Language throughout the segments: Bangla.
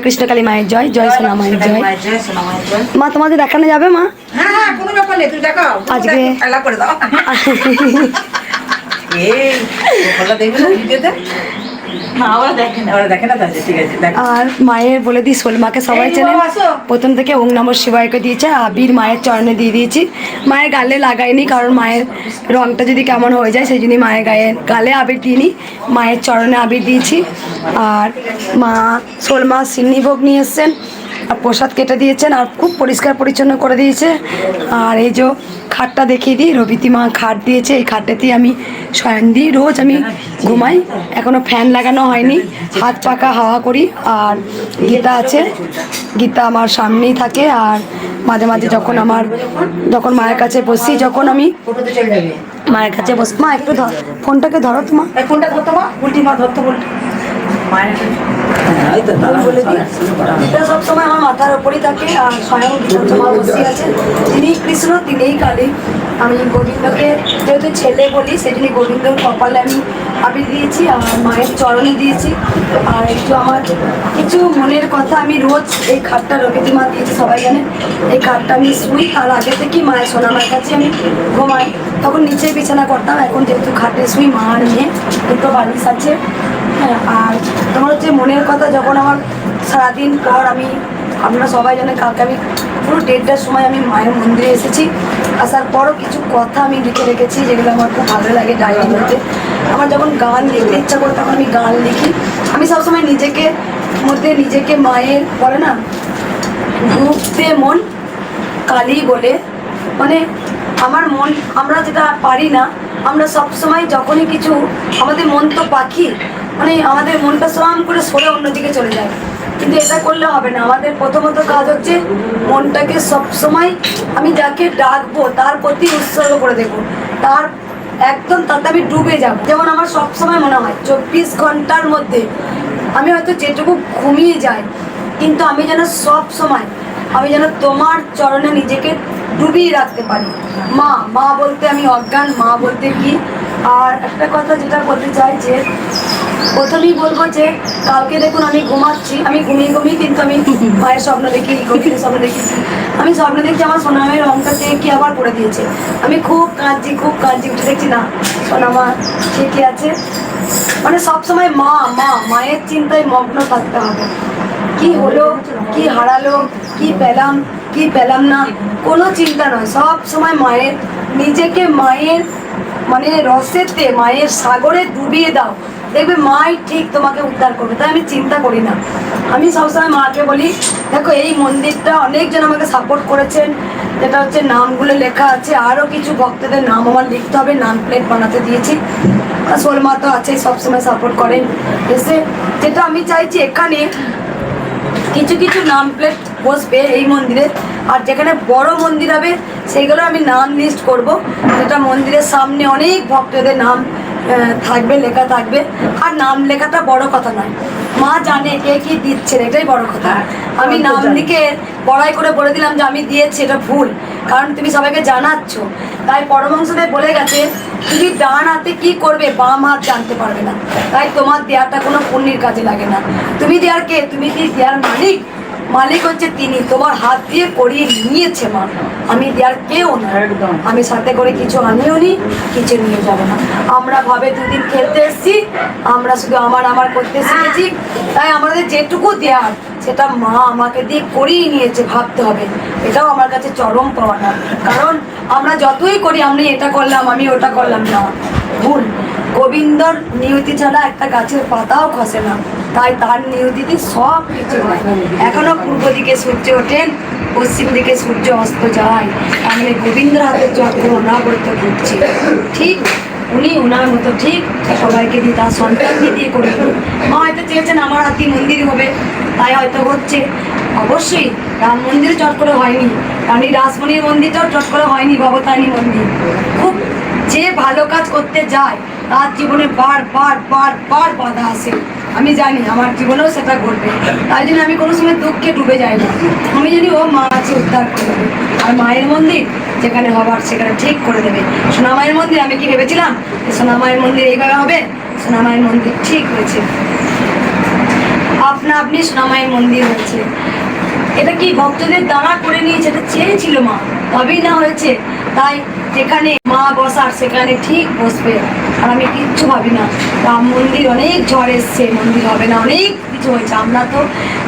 কৃষ্ণকালী মায়ের জয়, জয় সোনা মায়ের জয়। মা তোমাদের দেখানো যাবে মা? হ্যাঁ, কোনো ব্যাপার নেই, তুমি দেখাও। আজকে খেলা করে দাও। এই ওগুলো দেখবে না ভিডিওতে? না, ওরা দেখে না তাহলে ঠিক আছে দেখো। আর মায়ের বলে দিই, সোলমাকে সবাই চেনে, প্রথম থেকে ওং নমঃ শিবায়কে দিয়েছে, আবির মায়ের চরণে দিয়ে দিয়েছি। মায়ের গালে লাগাইনি, কারণ মায়ের রংটা যদি কেমন হয়ে যায় সেই জন্যই মায়ের গালে আবির দিইনি, মায়ের চরণে আবির দিয়েছি। আর মা সোলমা সিন্নি ভোগ নিয়ে এসছেন আর প্রসাদ কেটে দিয়েছেন, আর খুব পরিষ্কার পরিচ্ছন্ন করে দিয়েছে। আর এই যে খাটটা দেখিয়ে দিই, রবিতি মা খাট দিয়েছে, এই খাটটাতেই আমি শয়ন দিই, রোজ আমি ঘুমাই। এখনও ফ্যান লাগানো হয়নি, হাত পাকা হাওয়া করি। আর গীতা আছে, গীতা আমার সামনেই থাকে। আর মাঝে মাঝে যখন মায়ের কাছে বসি, যখন আমি মায়ের কাছে বসি, মা একটু ফোনটাকে ধরো, তোমা ফোনটা ধরতো মা, উল্টি মা ধরতো বলতো মায়ের বলে দিই। গীতা সবসময় আমার মাথার ওপরই থাকে, আর স্বয়ং গীতা মা বসে আছে। তিনি কৃষ্ণ, তিনিই কালী। আমি গোবিন্দকে যেহেতু ছেলে বলি, সেজন্য গোবিন্দর কপালে আমি আবির দিয়েছি আর মায়ের চরণে দিয়েছি। আর একটু আমার কিছু মনের কথা আমি রোজ এই খাটটা রবিতি মা দিয়েছি, সবাই জানে। এই খাটটা আমি শুই, আর আগে থেকেই মায়ের সোনামার কাছে আমি ঘুমাই। তখন নিচেই বিছানা করতাম, এখন যেহেতু খাটে শুই, মা আর মেয়ে দুটো বালিশ আছে। হ্যাঁ, আর তোমার হচ্ছে মনের কথা, যখন আমার সারাদিন পর আপনারা সবাই জানে, কালকে আমি পুরো 1:30টার সময় আমি মায়ের মন্দিরে এসেছি। আসার পরও কিছু কথা আমি লিখে রেখেছি, যেগুলো আমার খুব ভালো লাগে ডায়েরির মধ্যে। আমার যখন গান লিখতে ইচ্ছা করে তখন আমি গান লিখি। আমি সবসময় নিজেকে মায়ের বলে না, ঘুরতে মন কালী বলে, মানে আমার মন, আমরা যেটা পারি না, আমরা সবসময় যখনই কিছু, আমাদের মন তো পাখি, মানে আমাদের মনটা সরাম করে সরে অন্যদিকে চলে যায়। কিন্তু এটা করলে হবে না, আমাদের প্রথমত কাজ হচ্ছে মনটাকে সবসময় আমি যাকে ডাকবো তার প্রতি উৎসর্গ করে দেবো, তাতে আমি ডুবে যাবো। যেমন আমার সবসময় মনে হয় 24 ঘন্টার মধ্যে আমি হয়তো যেটুকু ঘুমিয়ে যাই, কিন্তু আমি যেন তোমার চরণে নিজেকে ডুবিয়ে রাখতে পারি। মা বলতে আমি অজ্ঞান, মা বলতে কি। আর একটা কথা যেটা বলতে চাই, যে প্রথমেই বলবো যে কালকে দেখুন আমি ঘুমাচ্ছি, আমি ঘুমিয়ে কিন্তু আমি মায়ের স্বপ্ন দেখি, গভীর স্বপ্ন দেখেছি। আমি স্বপ্ন দেখছি আমার সোনামায়ের রংটা কি আবার করে দিয়েছে। আমি খুব কাঁদছি উঠে দেখছি না, সোনামা ঠিকই আছে। মানে সবসময় মায়ের চিন্তায় মগ্ন থাকতে হবে। কি হলো, কি হারালো, কি পেলাম না, কোনো চিন্তা নয়। সব সময় নিজেকে মায়ের মানে রসেতে, মায়ের সাগরে ডুবিয়ে দাও, দেখবে মাই ঠিক তোমাকে উদ্ধার করবে। তাই আমি চিন্তা করি না। আমি সবসময় মাকে বলি, দেখো এই মন্দিরটা অনেকজন আমাকে সাপোর্ট করেছেন, যেটা হচ্ছে নামগুলো লেখা আছে, আরও কিছু ভক্তদের নাম আমার লিখতে হবে, নাম প্লেট বানাতে দিয়েছি। আর সোলমা তো আছেই, সবসময় সাপোর্ট করেন এসে। যেটা আমি চাইছি, এখানে কিছু নাম প্লেট বসবে এই মন্দিরে, আর যেখানে বড় মন্দির হবে সেইগুলো আমি নাম লিস্ট করব, যেটা মন্দিরের সামনে অনেক ভক্তদের নাম থাকবে, লেখা থাকবে। আর নাম লেখাটা বড় কথা নয়, মা জানে কে কি দিচ্ছেন, এটাই বড় কথা। আমি নাম লিখে বড়াই করে বলে দিলাম যে আমি দিয়েছি, এটা ভুল, কারণ তুমি সবাইকে জানাচ্ছ। তাই পরমহংসদেব বলে গেছে, তুমি ডান হাতে কি করবে বাম হাত জানতে পারবে না, তাই তোমার দেয়াটা কোনো পুণ্যের কাজে লাগে না। তুমি দেয়ার কে? তুমি কি দেয়ার মালিক হচ্ছে তিনি, তোমার হাত দিয়ে করিয়ে নিয়েছে মা। আমি দেয়ার কেউ না, আমি সাথে করে কিছু আনিও নি, কিছু নিয়ে যাবো না। আমরা ভাবে 2 দিন খেলতে এসেছি, আমরা শুধু আমার করতে শিখেছি। তাই আমাদের যেটুকু দেয়ার সেটা মা আমাকে দিয়ে করিয়ে নিয়েছে, ভাবতে হবে। এটাও আমার কাছে চরম পাওয়া না, কারণ আমরা যতই করি, আমি এটা করলাম, আমি ওটা করলাম, না, ভুল। গোবিন্দর নিয়তি ছাড়া একটা গাছের পাতাও খসে না, তাই তার নিয়তিতে সব কিছু হয়। এখনো পূর্ব দিকে সূর্য ওঠেন, পশ্চিম দিকে সূর্য অস্ত যায়, তাহলে গোবিন্দর হাতের চক্র অনাবর্ত ঘুরছে। ঠিক উনি ওনার মতো ঠিক সবাইকে দিয়ে, তার সন্তানকে দিয়ে করে। মা হয়তো চেয়েছেন আমার হাতি মন্দির হবে, তাই হয়তো হচ্ছে। অবশ্যই রাম মন্দির চট করে হয়নি, রানী রাসমণির মন্দিরটাও চট করে হয়নি, ভবতারিণী মন্দির। খুব যে ভালো কাজ করতে যায় তার জীবনে বার বাধা আসে। আমি জানি আমার জীবনেও সেটা ঘটবে, তাই জন্য আমি কোনো সময় দুঃখে ডুবে যাই না। আমি জানি ও মা আছে, উদ্ধার করে দেবে। আর মায়ের মন্দির যেখানে হবার সেখানে ঠিক করে দেবে। সোনামায়ের মন্দির আমি কি ভেবেছিলাম সোনামায়ের মন্দির এইভাবে হবে? সোনামায়ের মন্দির ঠিক হয়েছে। আপনা আপনি সোনামায়ের মন্দির হয়েছে। এটা কি ভক্তদের দ্বারা করে নিয়েছে, এটা চেয়েছিল মা, তবেই না হয়েছে। তাই যেখানে মা বসার সেখানে ঠিক বসবে। আর আমি কিচ্ছু ভাবি না, রাম মন্দির অনেক ঝড় এসছে, মন্দির হবে না, অনেক কিছু হয়েছে। আমরা তো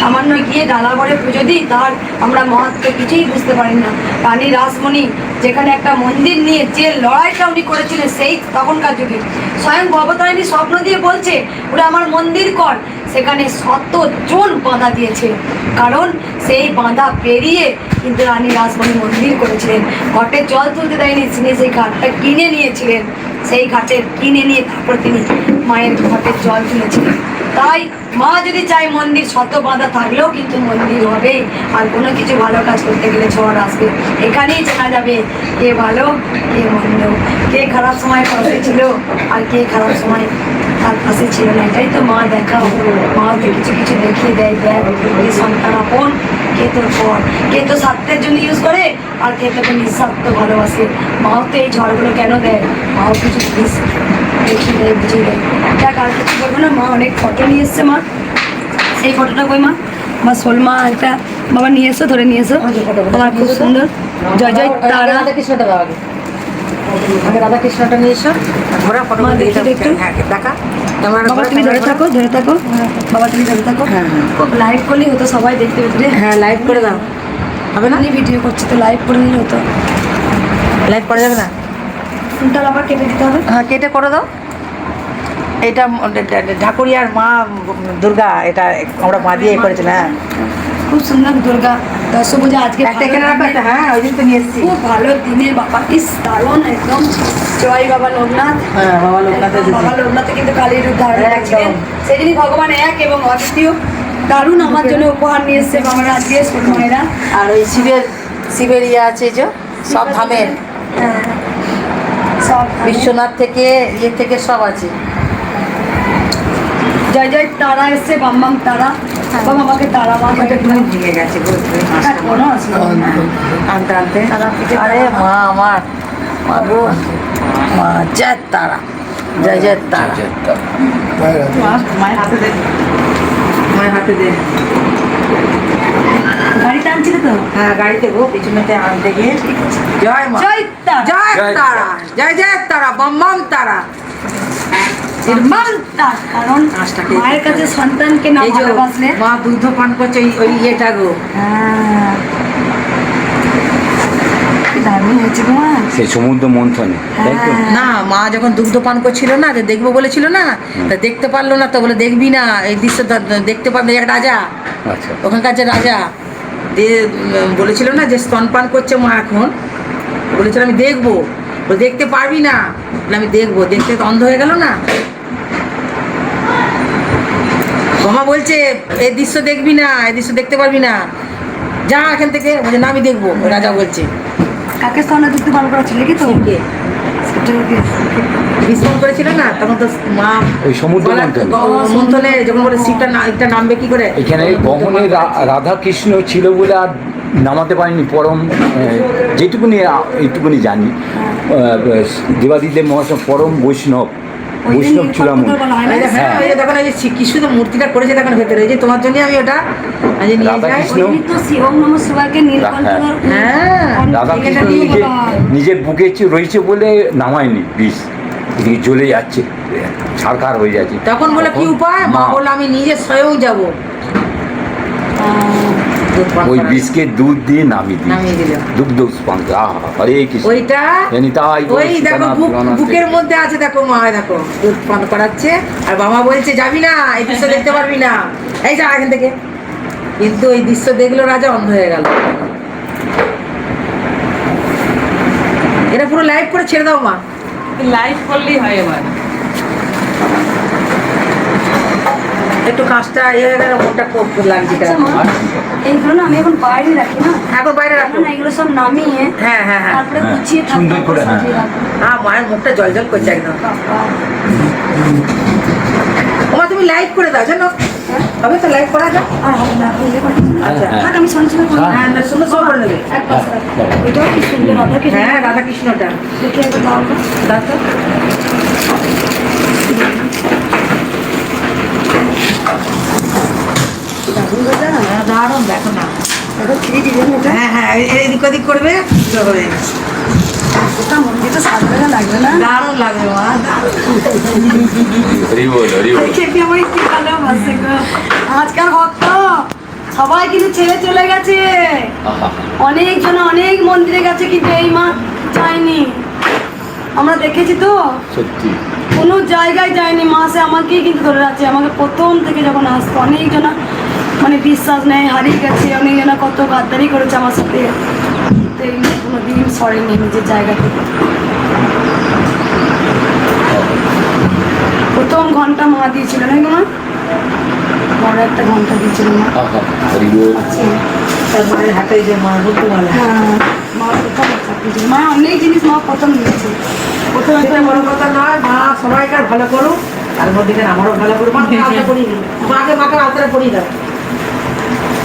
সামান্য গিয়ে ডালা ভরে পুজো দিই, তার আমরা মহাত্ম কিছুই বুঝতে পারি না। রানী রাসমণি যেখানে একটা মন্দির নিয়ে যে লড়াইটা উনি করেছিলেন সেই তখনকার যুগে, স্বয়ং ভবতারিণী স্বপ্ন দিয়ে বলছে ওরা আমার মন্দির কর, সেখানে 100 জন বাঁধা দিয়েছে। কারণ সেই বাঁধা পেরিয়ে কিন্তু রানী রাসমণি মন্দির করেছিলেন। ঘটে জল তুলতে দেয়নি, তিনি সেই ঘাটটা কিনে নিয়েছিলেন, সেই ঘাটের কিনে নিয়ে তারপর তিনি মায়ের ঘটের জল তুলেছিলেন। তাই মা যদি চায় মন্দির 100 বাঁধা থাকলেও কিন্তু মন্দির হবে। আর কোনো কিছু ভালো কাজ করতে গেলে ঝড় আসবে, এখানেই জানা যাবে কে ভালো কে মন্দ, কে খারাপ সময় পাশে ছিল আর কে খারাপ সময় তার পাশে ছিল না। এটাই তো মা দেখাও, মা তো কিছু কিছু দেখিয়ে দেয়, দেখ কে সন্তান আপন, কে তোর পর, কে তো স্বার্থের জন্য ইউজ করে আর কে তোকে নিঃস্বার্থ ভালোবাসে। মাও তো এই ঝড়গুলো কেন দেয়, মাও কিছু জিনিস দেখিয়ে দেয়, বুঝিয়ে দেয়। দেখ আর কিছু বলবো না, মা অনেক ফটো নিয়ে এসছে। মা সেই ফটোটা কই মা? মা শোলমা একটা বাবা নিয়ে এসো, ধরে নিয়ে এসো। আমার খুব সুন্দর জয় জয় তারা। রাধা কৃষ্ণটা দাও আগে, আগে রাধা কৃষ্ণটা নিয়ে এসো, ঘোরা ফটো মা দেখি একটু। হ্যাঁ দেখা। বাবা তুমি ধরে থাকো, ধরে থাকো, বাবা তুমি ধরে থাকো। হ্যাঁ, হ্যাঁ। খুব লাইভ করলেই হতো, সবাই দেখতে পেতে রে। হ্যাঁ লাইভ করে দাও, হবে না? আমি ভিডিও করছি তো লাইভ করে নিলে হতো। লাইভ করা যাবে না? ফোনটা আবার কেটে দিতে হবে। হ্যাঁ কেটে করে দাও। এটা ঢাকুরিয়ার মা দুর্গা, এটা আমরা মা দিয়ে করেছিলাম। হ্যাঁ খুব সুন্দর দুর্গা দশভূজা। আজকে একটা এখানে রাখো একটা, হ্যাঁ ওই দিন তো নিয়ে এসেছি। খুব ভালো দিনে বাবা, ইস দারুণ একদম। জয় বাবা লোকনাথ। হ্যাঁ বাবা লোকনাথের বাবা লোকনাথে কিন্তু কালীর রূপ ধারণ করেছিলেন, সেই জন্যই ভগবান এক এবং অদ্বিতীয়। দারুণ আমার জন্য উপহার নিয়ে এসছে বাবারা আজকে ছোট মায়েরা। আর ওই শিবের ইয়ে আছে যে সব ধামের, হ্যাঁ, সব বিশ্বনাথ থেকে ইয়ে থেকে সব আছে। জয় জয় তারা এসছে, বাম বাম তারা। বাবা আমাকে তারা মা ওটা একটু ভেঙে গেছে কোনো অসুবিধা নেই। আনতে আনতে। আরে মা আমার, মা গো মা, জয় তারা, জয় জয় তারা। মায়ের হাতে দে, মায়ের হাতে দে। গাড়িতে আনছিলে তো? হ্যাঁ গাড়িতে গো, পিছনেতে আনতে গিয়ে। জয় মা, জয় তারা, জয় তারা, জয় জয় তারা, বম বম তারা। নির্মল তার। কারণ মায়ের কাছে সন্তানকে না এই যে ভালোবাসলে। মা দুধ পান করছে ওই ইয়েটা গো। হ্যাঁ, কি দারুণ হয়েছে গো মা। সেই সমুদ্র মন্থনে, তাই তো? না মা যখন দুগ্ধ পান করছিল না, যে দেখবো বলেছিল না, তা দেখতে পারলো না, তো বলে দেখবি না এই দৃশ্য দেখতে পারবে। এক রাজা, আচ্ছা ওখানকার যে রাজা দিয়ে বলেছিল না যে স্তনপান করছে মা, এখন বলেছিল আমি দেখবো, বলে দেখতে পারবি না, বলে আমি দেখবো। দেখতে তো অন্ধ হয়ে গেল না। মামা বলছে এই দৃশ্য দেখবি না, এই দৃশ্য দেখতে পারবি না, যা এখান থেকে। বলছে না আমি দেখবো, রাজা বলছে। কাকে স্তনে দুধ পান করা ছিল কি তো? কে? বিস্ফোরণ করেছিল না, তখন তো মা ওই সমুদ্র মন্থনে। মন্থনে যখন বলে শিবটা এটা নামবে কি করে। এখানে গহনে রাধা কৃষ্ণ ছিল বলে আর নামাতে পারিনি। পরম যেটুকুনি এইটুকুনি জানি, দেবাদিদেব মহাশয় পরম বৈষ্ণব, বৈষ্ণব চূড়ামণি। হ্যাঁ ওই যে দেখুন, এই যে কৃষ্ণ তো মূর্তিটা করেছে দেখুন ভেতরে, এই যে তোমার জন্য আমি ওটা আজ নিয়ে রাধা যাই। কৃষ্ণ। তো শিবম নম শিবাকে নীলকণ্ঠ। হ্যাঁ রাধা কৃষ্ণ নিজের বুকে রয়েছে বলে নামায়নি বিষ, এদিকে জ্বলে যাচ্ছে, ছারখার হয়ে যাচ্ছে। তখন বলে কি উপায়, মা বললো আমি নিজে স্বয়ং যাবো। দুধ পান ওই করাতে। বিষকে দুধ দিয়ে নামিয়ে নামিয়ে দিল। দুগ্ধ পান। আহা হরে কৃষ্ণ। ওইটা জানি তাই গো, ওই দেখো সীতানাথ জগন্নাথ বুকের মধ্যে আছে, দেখো মা দেখো দুধ পান করাচ্ছে। আর বাবা বলছে যাবি না, এই দৃশ্য দেখতে পারবি না, এই যা এখান থেকে। কিন্তু এই দৃশ্য দেখলো রাজা অন্ধ হয়ে গেল। এটা পুরো লাইভ করে ছেড়ে দাও মা। লাইভ করলেই হয় এবার। একটু কাজটা ইয়ে হয়ে গেলে মনটা খুব লাগছে। আচ্ছা মা, এইগুলো না আমি এখন বাইরে রাখি না, এখন বাইরে রাখো। না এগুলো সব নামিয়ে হ্যাঁ হ্যাঁ হ্যাঁ তারপরে হ্যাঁ, গুছিয়ে সুন্দর করে, হ্যাঁ। সাজিয়ে রাখবো। হ্যাঁ মায়ের মুখটা জল জল করছে একদম। বাবা, ওমা তুমি লাইভ করে দাও জানো, হবে তো লাইভ করা যায়। আর হবে না, হলে করে দিবো। আচ্ছা হ্যাঁ। থাক, আমি সঞ্চয় করবো। হ্যাঁ না সুন্দর সুন্দর করে নেবে। এক পাশে রাখো। ওইটাও কি সুন্দর রাধা কৃষ্ণ। হ্যাঁ রাধা কৃষ্ণটা দেখি একবার দাও তো। দাও তো। দারুণ, দেখো না। এটা 3D এটা হ্যাঁ হ্যাঁ, এদিক ওদিক করবে তো হবে। ওটা মন্দিরটা সাজবে না, লাগবে না? দারুণ লাগবে মা, দারুণ। খেপি আমার কি ভালো বাসে গো। আজকাল ভক্ত সবাই কিন্তু ছেড়ে চলে গেছে, অনেকজন অনেক মন্দিরে গেছে, কিন্তু এই মা যায়নি। আমরা দেখেছি তো, সত্যি কোনো জায়গায় যায়নি মা, সে আমাকেই কিন্তু ধরে রাখছে। আমাকে প্রথম থেকে যখন আসতো অনেকজনা মানে বিশ্বাস নেই, হারিয়ে গেছে, অনেকজনা কত গাদ্দারি করেছে আমার সাথে, তো এই মা কোনো দিন সরেনি নিজের জায়গা থেকে। প্রথম ঘন্টা মা দিয়েছিল না মা, বড় একটা ঘন্টা দিয়েছিল মা। আছে। তার মায়ের হাতে যে মা বলতে ভালো। হ্যাঁ, মা প্রথম চাকরি দিয়েছিল। মা অনেক জিনিস মা প্রথম দিয়েছে। প্রথম এটা বড় কথা নয়, মা সবাইকার ভালো করুক, তার মধ্যে আমারও ভালো করুক। মাকে আলতা পরিয়ে দিই, মাকে আলতাটা পরিয়ে দাও।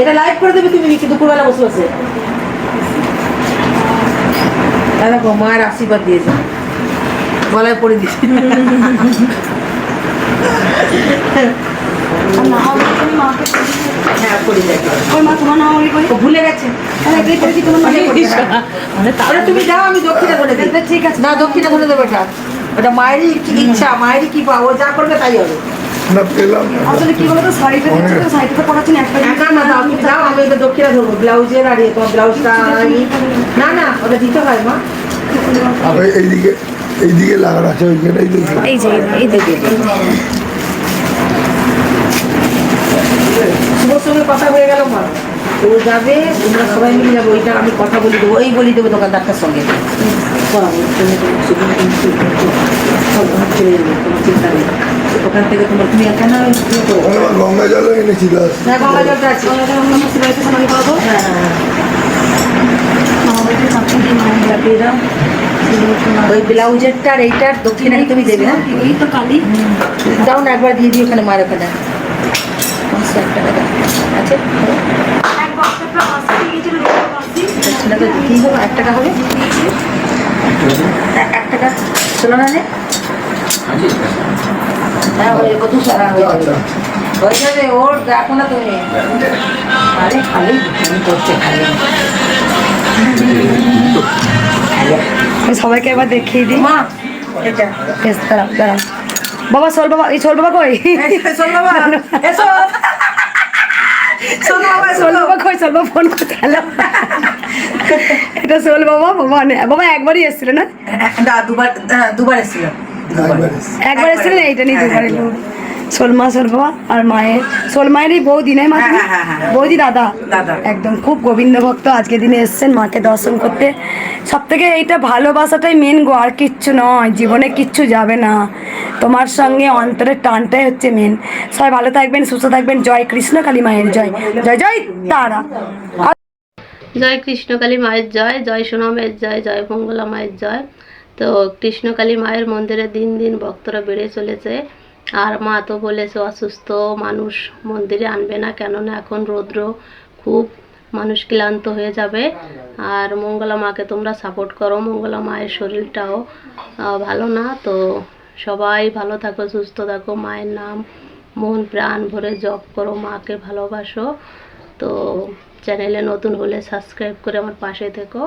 এটা লাইভ করে দেবে তুমি কি দুপুরবেলা বসে বসে? দেখো মায়ের আশীর্বাদ দিয়েছে, গলায় পরে দিয়েছে। আর না হলে তুমি মাকে হ্যাঁ পরে দেয়। ওই মা তোমার নাম আমি করি। ও ভুলে গেছে। হ্যাঁ, এটাই করেছি তোমার নামে করতে হবে। তাহলে তুমি যাও, আমি দক্ষিণে ধরে দিই। ঠিক আছে। না, দক্ষিণে ধরে দেবে এটা। ওটা মায়েরই ইচ্ছা, মায়েরই কি পাবো, যা করবে তাই হবে। না পেলাম না। আসলে কি বলতো, শাড়িটা দিচ্ছি তো, শাড়িটা তো পড়াচ্ছি না একটা একা না, দাও তুমি যাও, আমি এটা দক্ষিণে ধরবো। ব্লাউজের আর তোমার ব্লাউজটা না না, ওটা দিতে হয় মা। আরে এইদিকে লাগানো আছে, ওইখানেই দেখি। এই যে এই দেখে শুভর সঙ্গে কথা হয়ে গেল মা, ও যাবে, তোমরা সবাই মিলে যাবো। ওইটা আমি কথা বলে দেবো, ওই বলে দেবো দোকানদারটার সঙ্গে। চলে যাবে, তোমার চিন্তা নেই। ওখান থেকে তোমার তুমি একা না ওখানে আবার গঙ্গা জলও এনেছি দাস। না, গঙ্গা জলটা আছে। বাড়িতে সবাই পাবো। হ্যাঁ হ্যাঁ আমার বাড়িতে চাকরি দিয়ে মায়ের লাগিয়ে দাও। ওই ব্লাউজেরটা আর এইটার দক্ষিণে তুমি দেবে। হ্যাঁ এই তো কালি দাও না, একবার দিয়ে দিই ওখানে মায়ের ওখানে। 100 টাকা দাও। আচ্ছা এক বক্সটা আসতে গিয়েছিল, দেখতে পাচ্ছি সেটা তো দিতেই হবে। 1 টাকা হবে, 1 টাকা ছিল না রে? হ্যাঁ হয়ে যাবে, 200 টাকা হয়ে যাবে। হয়ে যাবে, ওর দেখো না তুমি। আরে খালি আমি করছে, খালি সবাইকে এবার দেখিয়ে দিই। মা এটা বেশ, দাঁড়াও দাঁড়াও। বাবা সোল বাবা, এই সোল বাবা কই? শোন বাবা, এসো শোন বাবা, সোল বাবা কই? সোল বাবা ফোন করতে গেল। এটা সোল বাবা, বাবা বাবা একবারই এসেছিল না? না, দুবার এসেছিল। একবার এসেছিল না, এইটা নিয়ে দুবার এলো। সোলমা সোল বাবা আর মায়ের, সোল মায়েরই বৌদি নাই মা? তুমি? হ্যাঁ, হ্যাঁ, হ্যাঁ। বৌদি দাদা দাদা। একদম খুব গোবিন্দ ভক্ত। আজকে দিনে এসছেন মাকে দর্শন করতে। সব থেকে এইটা ভালোবাসাটাই মেন গো, আর কিচ্ছু নয়, জীবনে কিচ্ছু যাবে না। তোমার সঙ্গে অন্তরের টানটাই হচ্ছে মেন। সবাই ভালো থাকবেন, সুস্থ থাকবেন। জয় কৃষ্ণ কালী মায়ের জয়, জয় জয় তারা। জয় কৃষ্ণকালী মায়ের জয়, জয় সোনামের জয়, জয় মঙ্গলা মায়ের জয়। তো কৃষ্ণকালী মায়ের মন্দিরে দিন দিন ভক্তরা বেড়ে চলেছে। আর মা তো বলেছে অসুস্থ মানুষ মন্দিরে আনবে না, কেননা এখন রৌদ্র খুব, মানুষ ক্লান্ত হয়ে যাবে। আর মঙ্গলা মাকে তোমরা সাপোর্ট করো, মঙ্গলা মায়ের শরীরটাও ভালো না। তো সবাই ভালো থাকো, সুস্থ থাকো, মায়ের নাম মন প্রাণ ভরে জপ করো, মাকে ভালোবাসো। তো চ্যানেলে নতুন হলে সাবস্ক্রাইব করে আমার পাশে থেকো।